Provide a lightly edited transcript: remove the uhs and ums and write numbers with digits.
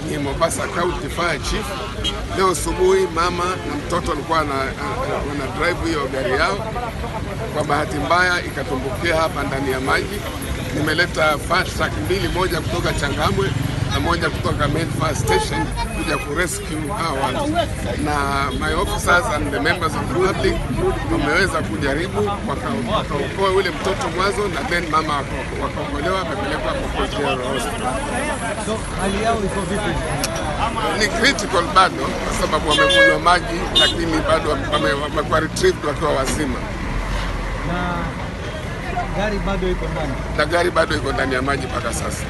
Ni Mombasa County Fire Chief. Leo asubuhi mama na mtoto walikuwa wana drive hiyo gari yao, kwa bahati mbaya ikatumbukia hapa ndani ya maji. Nimeleta fast track mbili, moja kutoka Changamwe na moja kutoka main fire station kuja kurescue hawa, na my officers and the members of the public wameweza kujaribu wakaokoa ule mtoto mwanzo, na then mama wakaokolewa, wamepelekwa kwa hospital. So hali yao iko vipi? Ni critical bado, kwa sababu wamekunywa maji, lakini bado wamekuwa retrieved wakiwa wazima. Na gari bado iko ndani? Na gari bado iko ndani ya maji mpaka sasa.